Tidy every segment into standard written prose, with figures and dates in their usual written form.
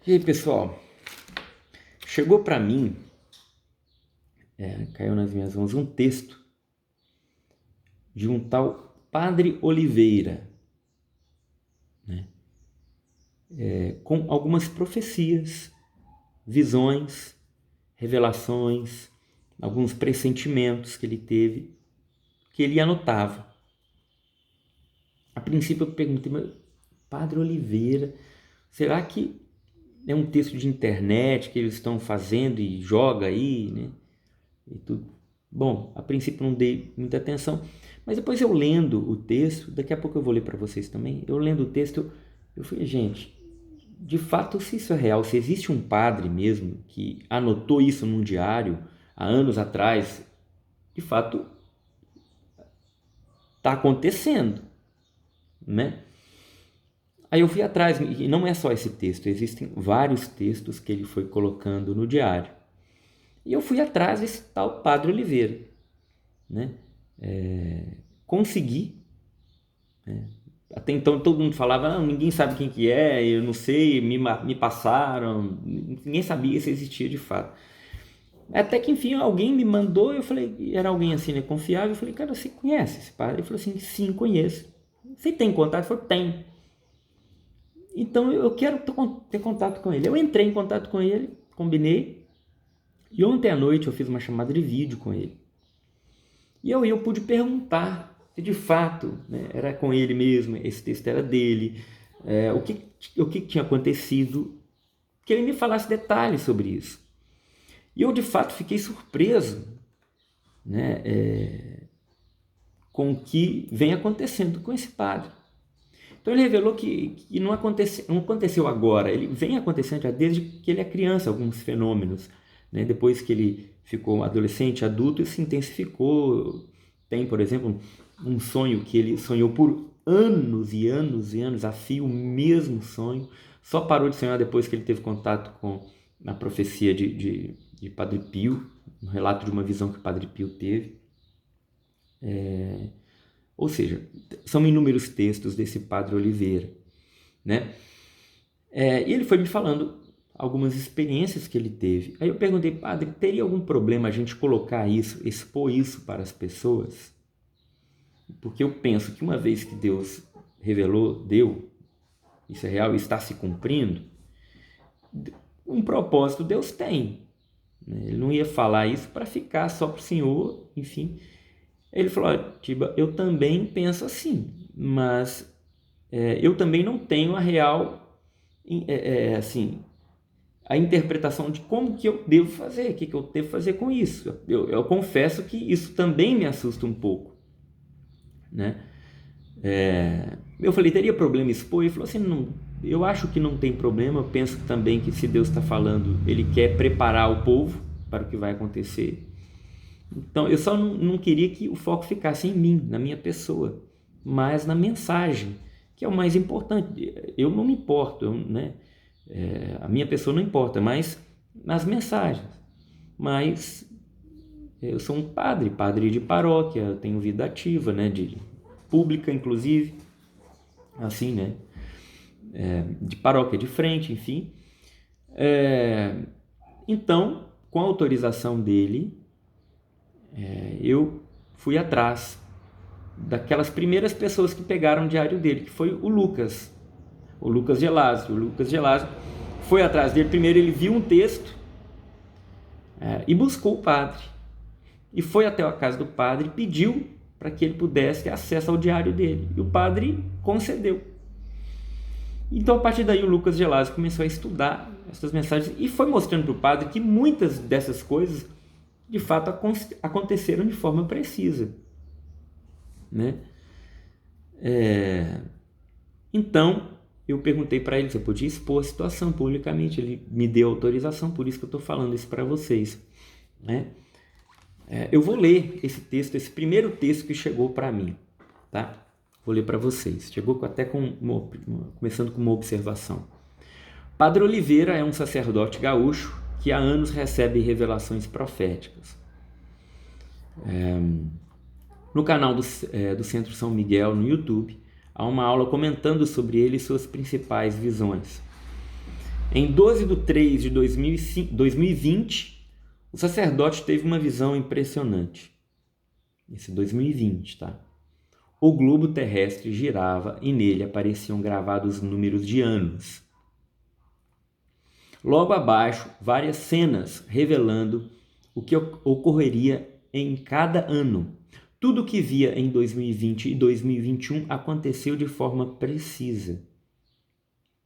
E aí, pessoal, chegou para mim, caiu nas minhas mãos um texto de um tal Padre Oliveira, né? Com algumas profecias, visões, revelações, alguns pressentimentos que ele teve, que ele anotava. A princípio eu perguntei, mas Padre Oliveira, será que é um texto de internet que eles estão fazendo e joga aí, né? E tudo. Bom, a princípio não dei muita atenção, mas depois eu lendo o texto, daqui a pouco eu vou ler para vocês também, eu lendo o texto, eu falei, gente, de fato, se isso é real, se existe um padre mesmo que anotou isso num diário há anos atrás, de fato, está acontecendo, né? Aí eu fui atrás, e não é só esse texto, existem vários textos que ele foi colocando no diário. E eu fui atrás desse tal Padre Oliveira, né? Consegui, né? Até então todo mundo falava, não, ninguém sabe quem que é, eu não sei, me passaram, ninguém sabia se existia de fato. Até que enfim alguém me mandou, eu falei, era alguém assim, né, confiável, eu falei, cara, você conhece esse padre? Ele falou assim, sim, conheço. Você tem contato? Eu falei, tem. Então eu quero ter contato com ele. Eu entrei em contato com ele, combinei, e ontem à noite eu fiz uma chamada de vídeo com ele. E eu pude perguntar se de fato, né, era com ele mesmo, esse texto era dele, o que tinha acontecido, que ele me falasse detalhes sobre isso. E eu de fato fiquei surpreso, né, com o que vem acontecendo com esse padre. Então ele revelou que não aconteceu agora, ele vem acontecendo já desde que ele é criança, alguns fenômenos, né? Depois que ele ficou adolescente, adulto, isso se intensificou. Tem, por exemplo, um sonho que ele sonhou por anos e anos e anos a fio, o mesmo sonho, só parou de sonhar depois que ele teve contato com a profecia de Padre Pio, um relato de uma visão que o Padre Pio teve. Ou seja, são inúmeros textos desse Padre Oliveira, né? E ele foi me falando algumas experiências que ele teve. Aí eu perguntei, padre, teria algum problema a gente colocar isso, expor isso para as pessoas? Porque eu penso que uma vez que Deus revelou, isso é real e está se cumprindo, um propósito Deus tem. Ele não ia falar isso para ficar só para o Senhor, enfim. Ele falou, Tiba, eu também penso assim, mas eu também não tenho a real, assim, a interpretação de como que eu devo fazer, o que eu devo fazer com isso. Eu confesso que isso também me assusta um pouco, né? Eu falei, teria problema expor? Ele falou assim, não, eu acho que não tem problema, eu penso também que se Deus está falando, Ele quer preparar o povo para o que vai acontecer. Então, eu só não queria que o foco ficasse em mim, na minha pessoa, mas na mensagem, que é o mais importante. Eu não me importo, né? A minha pessoa não importa, mas nas mensagens. Mas eu sou um padre de paróquia, eu tenho vida ativa, né? De pública, inclusive, assim, né? De paróquia de frente, enfim. Então, com a autorização dele, eu fui atrás daquelas primeiras pessoas que pegaram o diário dele, que foi o Lucas Gelásio. O Lucas Gelásio foi atrás dele. Primeiro ele viu um texto e buscou o padre. E foi até a casa do padre e pediu para que ele pudesse ter acesso ao diário dele. E o padre concedeu. Então, a partir daí, o Lucas Gelásio começou a estudar essas mensagens e foi mostrando para o padre que muitas dessas coisas de fato aconteceram de forma precisa, né? Então eu perguntei para ele se eu podia expor a situação publicamente, ele me deu autorização, por isso que eu estou falando isso para vocês, né? Eu vou ler esse texto, esse primeiro texto que chegou para mim, tá? Vou ler para vocês, chegou até começando com uma observação. Padre Oliveira é um sacerdote gaúcho que há anos recebe revelações proféticas. No canal do Centro São Miguel, no YouTube, há uma aula comentando sobre ele e suas principais visões. Em 12/3 de 2020, o sacerdote teve uma visão impressionante. Esse 2020, tá? O globo terrestre girava e nele apareciam gravados números de anos. Logo abaixo, várias cenas revelando o que ocorreria em cada ano. Tudo o que via em 2020 e 2021 aconteceu de forma precisa.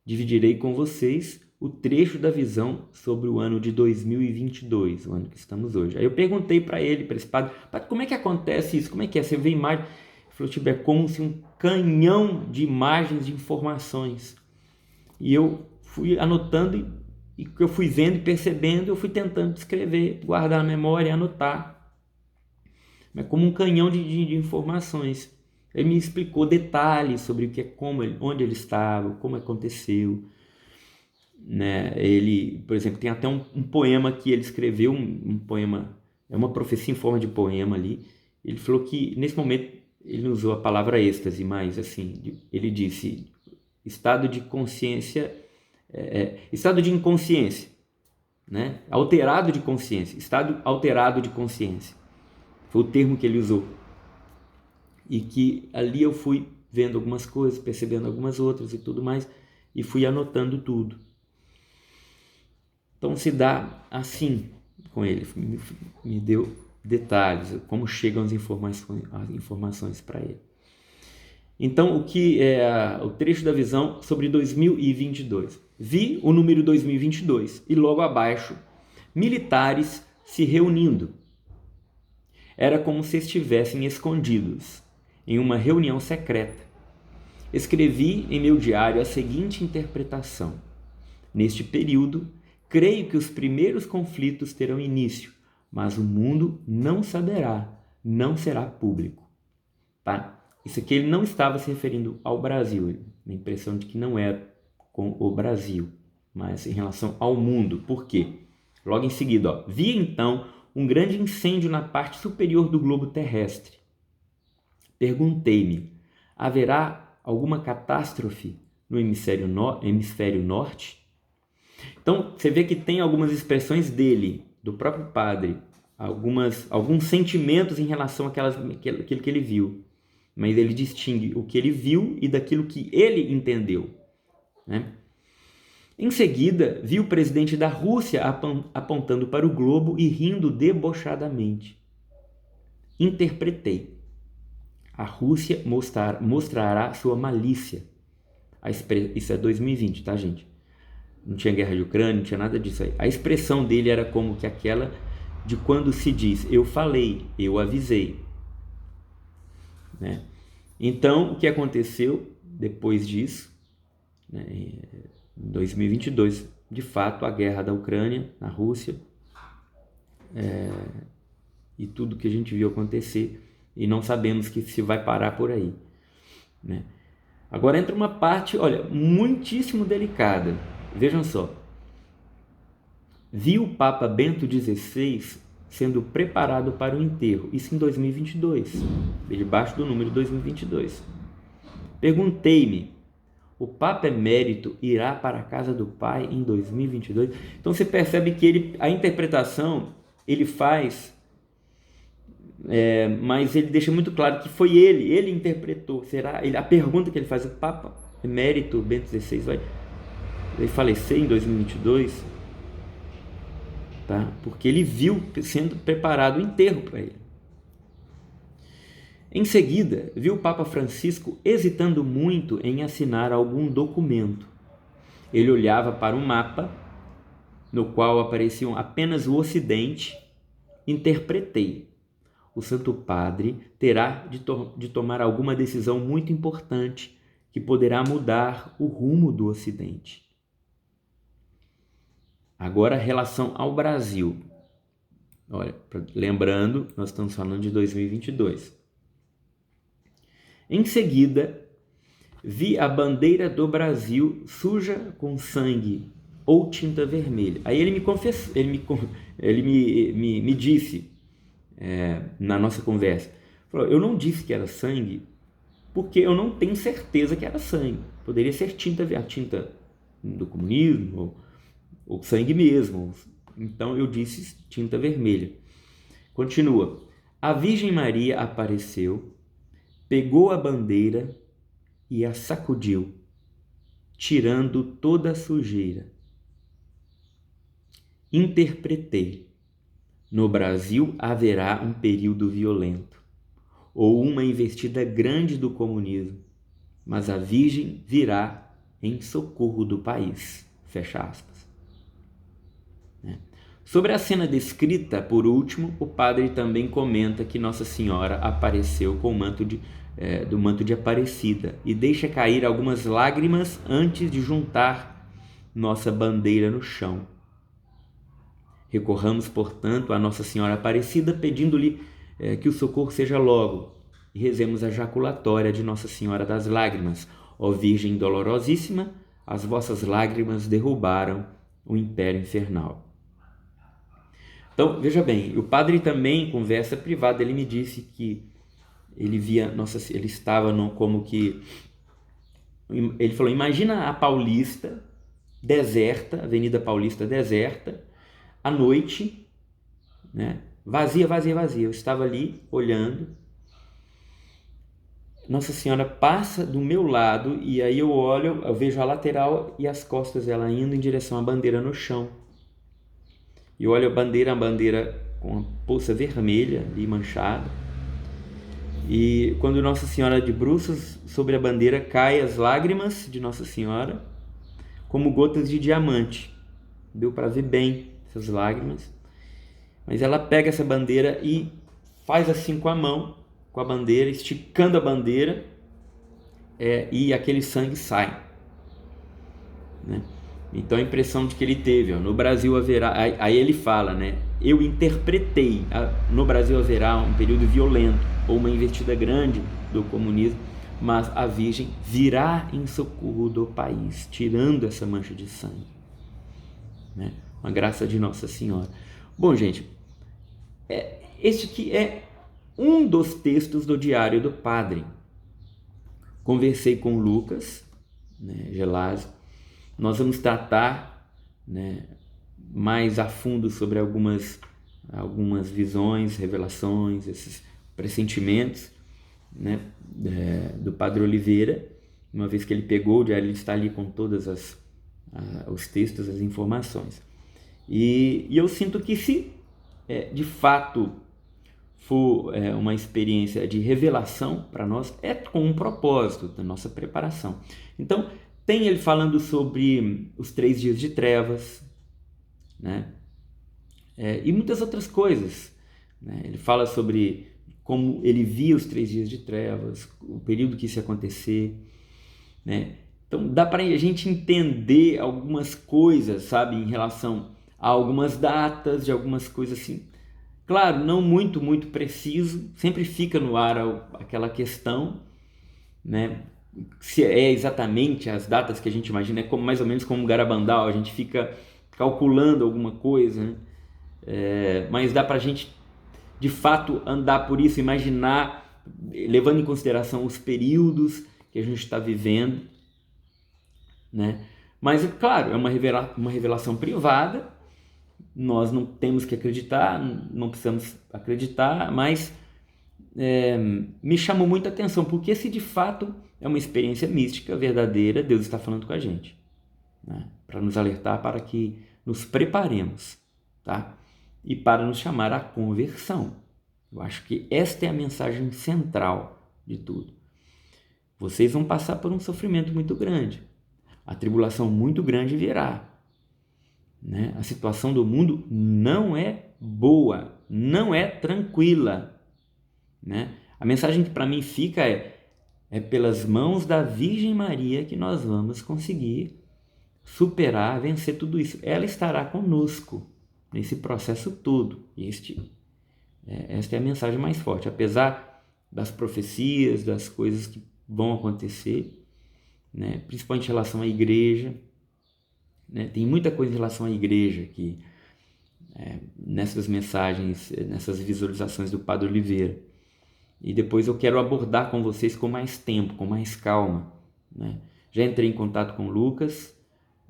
Dividirei com vocês o trecho da visão sobre o ano de 2022, o ano que estamos hoje. Aí eu perguntei para ele, para esse padre, como é que acontece isso? Como é que é? Você vê imagem? Ele falou, tipo, é como se um canhão de imagens, de informações. E eu fui anotando e que eu fui vendo e percebendo, eu fui tentando descrever, guardar na memória e anotar. É como um canhão de informações. Ele me explicou detalhes sobre o que é, onde ele estava, como aconteceu. Né? Ele, por exemplo, tem até um poema que ele escreveu, um poema, é uma profecia em forma de poema ali. Ele falou que nesse momento ele não usou a palavra êxtase, mas assim, ele disse estado de consciência, estado de inconsciência, né? Alterado de consciência, estado alterado de consciência. Foi o termo que ele usou. E que ali eu fui vendo algumas coisas, percebendo algumas outras e tudo mais, e fui anotando tudo. Então se dá assim com ele, me deu detalhes, como chegam as informações para ele. Então, o que é o trecho da visão sobre 2022? Vi o número 2022 e logo abaixo, militares se reunindo. Era como se estivessem escondidos em uma reunião secreta. Escrevi em meu diário a seguinte interpretação. Neste período, creio que os primeiros conflitos terão início, mas o mundo não saberá, não será público. Tá? Isso aqui ele não estava se referindo ao Brasil, a impressão de que não era com o Brasil, mas em relação ao mundo. Por quê? Logo em seguida, vi então um grande incêndio na parte superior do globo terrestre. Perguntei-me, haverá alguma catástrofe no hemisfério norte? Então, você vê que tem algumas expressões dele, do próprio padre, alguns sentimentos em relação àquilo que ele viu. Mas ele distingue o que ele viu e daquilo que ele entendeu. Né? Em seguida, vi o presidente da Rússia apontando para o globo e rindo debochadamente. Interpretei. A Rússia mostrará sua malícia. Isso é 2020, tá, gente? Não tinha guerra de Ucrânia, não tinha nada disso aí. A expressão dele era como que aquela de quando se diz, eu falei, eu avisei. Né? Então, o que aconteceu depois disso, né, em 2022, de fato, a guerra da Ucrânia, na Rússia, e tudo que a gente viu acontecer, e não sabemos que se vai parar por aí. Né? Agora entra uma parte, olha, muitíssimo delicada. Vejam só. Vi o Papa Bento XVI sendo preparado para o enterro, isso em 2022, debaixo do número 2022. Perguntei-me, o Papa Emérito irá para a casa do Pai em 2022? Então você percebe que a interpretação ele faz, mas ele deixa muito claro que foi ele interpretou. A pergunta que ele faz, o Papa Emérito Bento XVI vai falecer em 2022? Tá? Porque ele viu sendo preparado o enterro para ele. Em seguida, viu o Papa Francisco hesitando muito em assinar algum documento. Ele olhava para um mapa, no qual apareciam apenas o Ocidente. Interpretei. O Santo Padre terá de tomar alguma decisão muito importante que poderá mudar o rumo do Ocidente. Agora, relação ao Brasil. Olha, lembrando, nós estamos falando de 2022. Em seguida, vi a bandeira do Brasil suja com sangue ou tinta vermelha. Aí ele me confessou, ele me disse, na nossa conversa, falou, eu não disse que era sangue porque eu não tenho certeza que era sangue. Poderia ser tinta do comunismo, o sangue mesmo. Então eu disse tinta vermelha. Continua. A Virgem Maria apareceu, pegou a bandeira e a sacudiu, tirando toda a sujeira. Interpretei. No Brasil haverá um período violento, ou uma investida grande do comunismo, mas a Virgem virá em socorro do país. Fecha aspas. Sobre a cena descrita, por último, o padre também comenta que Nossa Senhora apareceu com o manto do manto de Aparecida e deixa cair algumas lágrimas antes de juntar nossa bandeira no chão. Recorramos, portanto, a Nossa Senhora Aparecida, pedindo-lhe que o socorro seja logo, e rezemos a jaculatória de Nossa Senhora das Lágrimas. Ó Virgem dolorosíssima, as vossas lágrimas derrubaram o império infernal. Então, veja bem, o padre também, em conversa privada, ele me disse que ele via, ele estava como que, ele falou, imagina a Paulista deserta, Avenida Paulista deserta, à noite, né? Vazia. Eu estava ali olhando, Nossa Senhora passa do meu lado e aí eu olho, eu vejo a lateral e as costas dela indo em direção à bandeira no chão. E olho a bandeira com a poça vermelha e manchada. E quando Nossa Senhora de bruços sobre a bandeira, cai as lágrimas de Nossa Senhora como gotas de diamante. Deu para ver bem essas lágrimas. Mas ela pega essa bandeira e faz assim com a mão, com a bandeira, esticando a bandeira, e aquele sangue sai, né? Então a impressão de que ele teve, no Brasil haverá, aí ele fala, né? Eu interpretei, no Brasil haverá um período violento ou uma investida grande do comunismo, mas a Virgem virá em socorro do país, tirando essa mancha de sangue, né? Uma graça de Nossa Senhora. Bom, gente, este aqui é um dos textos do Diário do Padre. Conversei com o Lucas, né, Gelásio. Nós vamos tratar, né, mais a fundo sobre algumas visões, revelações, esses pressentimentos, né, do Padre Oliveira, uma vez que ele pegou o diário, ele está ali com todos os textos, as informações. E eu sinto que se de fato for uma experiência de revelação para nós, é com um propósito da nossa preparação. Então, tem ele falando sobre os 3 dias de trevas, né? E muitas outras coisas, né? Ele fala sobre como ele via os 3 dias de trevas, o período que isso ia acontecer, né? Então dá para a gente entender algumas coisas, sabe, em relação a algumas datas, de algumas coisas assim. Claro, não muito preciso, sempre fica no ar aquela questão, né? Se é exatamente as datas que a gente imagina, é como, mais ou menos como Garabandal, a gente fica calculando alguma coisa, né? Mas dá para a gente, de fato, andar por isso, imaginar, levando em consideração os períodos que a gente está vivendo, né? Mas, claro, é uma revelação privada, nós não temos que acreditar, não precisamos acreditar, mas me chamou muita atenção, porque se de fato é uma experiência mística verdadeira, Deus está falando com a gente, né? Para nos alertar, para que nos preparemos, tá? E para nos chamar à conversão. Eu acho que esta é a mensagem central de tudo. Vocês vão passar por um sofrimento muito grande, a tribulação muito grande virá, né? A situação do mundo não é boa, não é tranquila, né? A mensagem que para mim fica é pelas mãos da Virgem Maria que nós vamos conseguir superar, vencer tudo isso. Ela estará conosco nesse processo todo. Esta é a mensagem mais forte, apesar das profecias, das coisas que vão acontecer, né? Principalmente em relação à igreja, né? Tem muita coisa em relação à igreja que nessas mensagens, nessas visualizações do Padre Oliveira. E depois eu quero abordar com vocês com mais tempo, com mais calma, né? Já entrei em contato com o Lucas,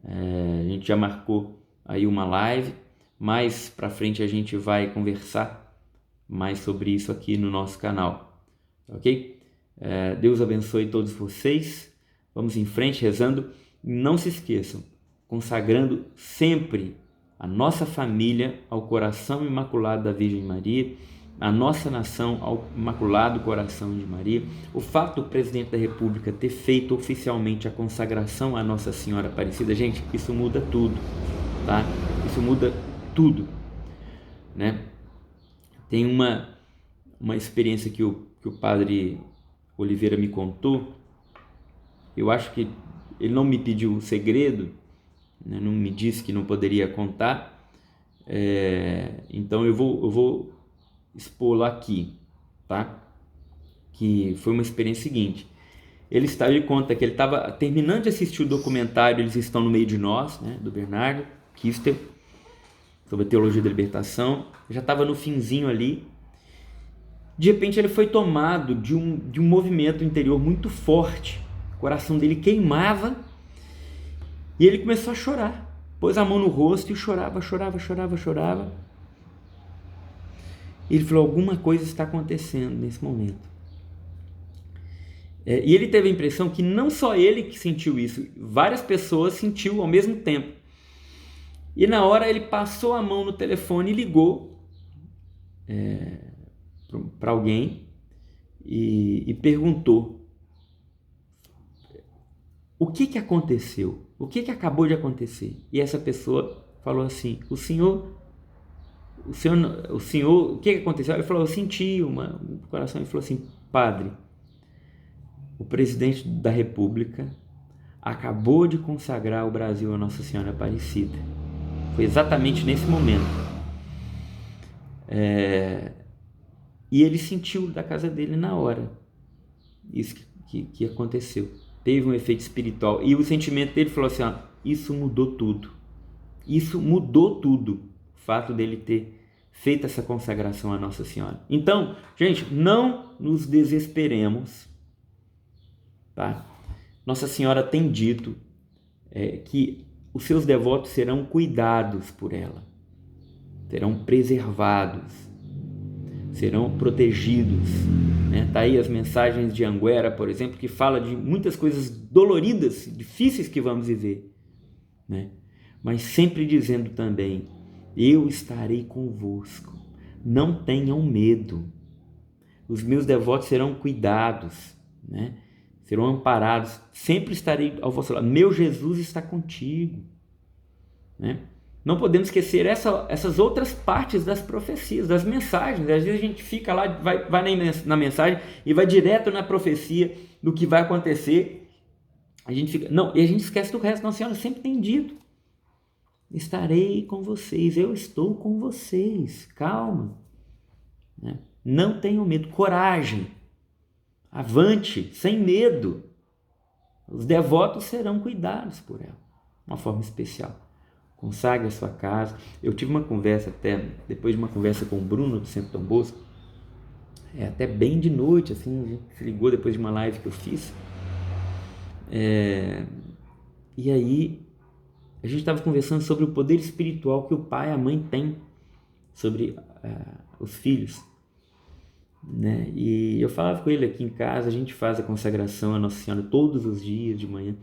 a gente já marcou aí uma live. Mais para frente a gente vai conversar mais sobre isso aqui no nosso canal, ok? Deus abençoe todos vocês. Vamos em frente rezando. Não se esqueçam, consagrando sempre a nossa família ao coração imaculado da Virgem Maria, a nossa nação ao Imaculado Coração de Maria. O fato do presidente da República ter feito oficialmente a consagração à Nossa Senhora Aparecida, gente, isso muda tudo, tá? Isso muda tudo, né? Tem uma experiência que o padre Oliveira me contou. Eu acho que ele não me pediu o segredo, né? Não me disse que não poderia contar, então eu vou expô-lo aqui, tá? Que foi uma experiência seguinte. Ele conta que ele estava terminando de assistir o documentário Eles Estão no Meio de Nós, né, do Bernardo Kister, sobre a teologia da libertação. Já estava no finzinho ali. De repente ele foi tomado de um movimento interior muito forte. O coração dele queimava e ele começou a chorar. Pôs a mão no rosto e chorava. Ele falou: alguma coisa está acontecendo nesse momento. E ele teve a impressão que não só ele que sentiu isso, várias pessoas sentiu ao mesmo tempo. E na hora ele passou a mão no telefone e ligou para alguém e perguntou: o que aconteceu? O que acabou de acontecer? E essa pessoa falou assim: o senhor, o que aconteceu? Ele falou: eu senti no coração. Ele falou assim: padre, o presidente da República acabou de consagrar o Brasil a Nossa Senhora Aparecida. Foi exatamente nesse momento. E ele sentiu da casa dele na hora isso que aconteceu. Teve um efeito espiritual. E o sentimento dele falou assim: isso mudou tudo. Isso mudou tudo. O fato dele ter feito essa consagração à Nossa Senhora. Então, gente, não nos desesperemos, tá? Nossa Senhora tem dito que os seus devotos serão cuidados por ela, serão preservados, serão protegidos, né? Tá aí as mensagens de Anguera, por exemplo, que fala de muitas coisas doloridas, difíceis que vamos viver, né? Mas sempre dizendo também: eu estarei convosco, não tenham medo, os meus devotos serão cuidados, né? Serão amparados, sempre estarei ao vosso lado, meu Jesus está contigo, né? Não podemos esquecer essas outras partes das profecias, das mensagens. Às vezes a gente fica lá, vai na mensagem e vai direto na profecia do que vai acontecer. A gente fica, não, e a gente esquece do resto. Nossa Senhora sempre tem dito: estarei com vocês, eu estou com vocês, calma, né? Não tenham medo, coragem, avante, sem medo. Os devotos serão cuidados por ela, de uma forma especial. Consagre a sua casa. Eu tive uma conversa depois de uma conversa com o Bruno do Centro Dom Bosco, até bem de noite, assim, a gente se ligou depois de uma live que eu fiz, e aí a gente estava conversando sobre o poder espiritual que o pai e a mãe têm sobre os filhos, né? E eu falava com ele aqui em casa, a gente faz a consagração à Nossa Senhora todos os dias de manhã.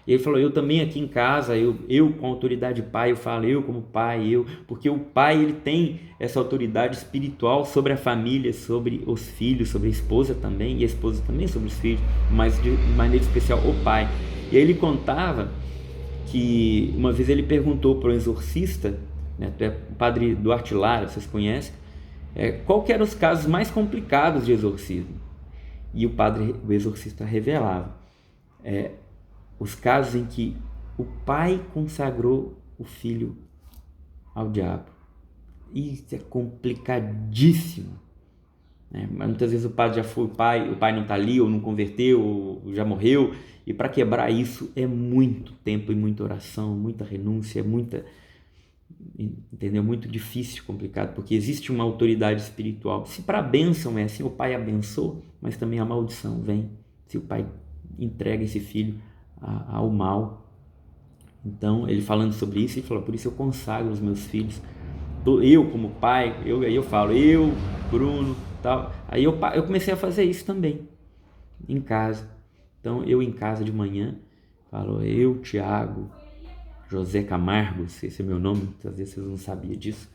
E ele falou: eu também aqui em casa, eu com autoridade pai, eu falo eu como pai, porque o pai, ele tem essa autoridade espiritual sobre a família, sobre os filhos, sobre a esposa também, e a esposa também sobre os filhos, mas de maneira especial o pai. E aí ele contava que uma vez ele perguntou para um exorcista, né, o padre Duarte Lara, vocês conhecem, qual que eram os casos mais complicados de exorcismo. E o exorcista revelava os casos em que o pai consagrou o filho ao diabo. Isso é complicadíssimo, né? Mas muitas vezes o padre já foi, o pai não está ali, ou não converteu, ou já morreu, e para quebrar isso é muito tempo e muita oração, muita renúncia, entendeu? Muito difícil, complicado, porque existe uma autoridade espiritual. Se para a bênção é assim, o pai abençoa, mas também a maldição vem se o pai entrega esse filho ao mal. Então, ele falando sobre isso, ele falou, por isso eu consagro os meus filhos. Eu, como pai, aí eu falo, eu, Bruno, tal. Aí eu comecei a fazer isso também, em casa. Então, eu em casa de manhã, falo, eu, Tiago, José Camargo, esse é meu nome, às vezes vocês não sabiam disso.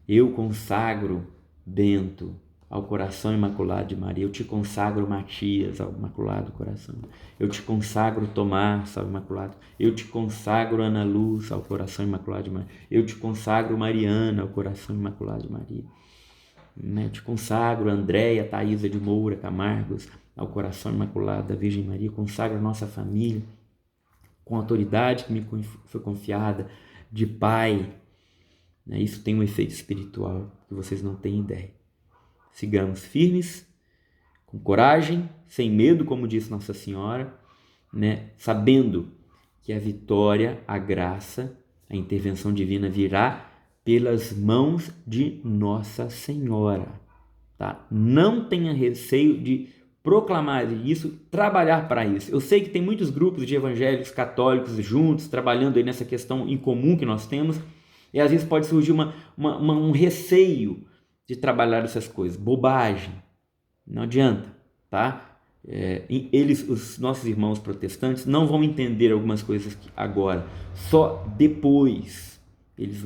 Eu consagro Bento ao coração imaculado de Maria. Eu te consagro Matias ao imaculado coração. Eu te consagro Tomás ao imaculado. Eu te consagro Ana Luz ao coração imaculado de Maria. Eu te consagro Mariana ao coração imaculado de Maria. Eu te consagro Andréia, Thaisa de Moura Camargos ao coração imaculado da Virgem Maria. Eu consagro a nossa família com a autoridade que me foi confiada de pai. Isso tem um efeito espiritual que vocês não têm ideia. Sigamos firmes, com coragem, sem medo, como disse Nossa Senhora, sabendo que a vitória, a graça, a intervenção divina virá pelas mãos de Nossa Senhora. Tá? Não tenha receio de proclamar isso, trabalhar para isso. Eu sei que tem muitos grupos de evangélicos católicos juntos, trabalhando aí nessa questão em comum que nós temos, e às vezes pode surgir um receio de trabalhar essas coisas. Bobagem. Não adianta, tá? Os nossos irmãos protestantes, não vão entender algumas coisas agora. Só depois. Eles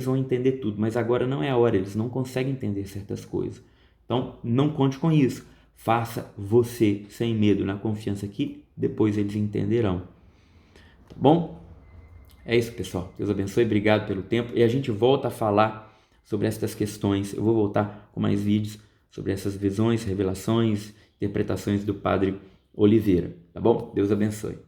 vão entender tudo. Mas agora não é a hora. Eles não conseguem entender certas coisas. Então, não conte com isso. Faça você sem medo, na confiança que depois eles entenderão. Tá bom? É isso, pessoal. Deus abençoe. Obrigado pelo tempo. E a gente volta a falar sobre estas questões. Eu vou voltar com mais vídeos sobre essas visões, revelações, interpretações do Padre Oliveira. Tá bom? Deus abençoe.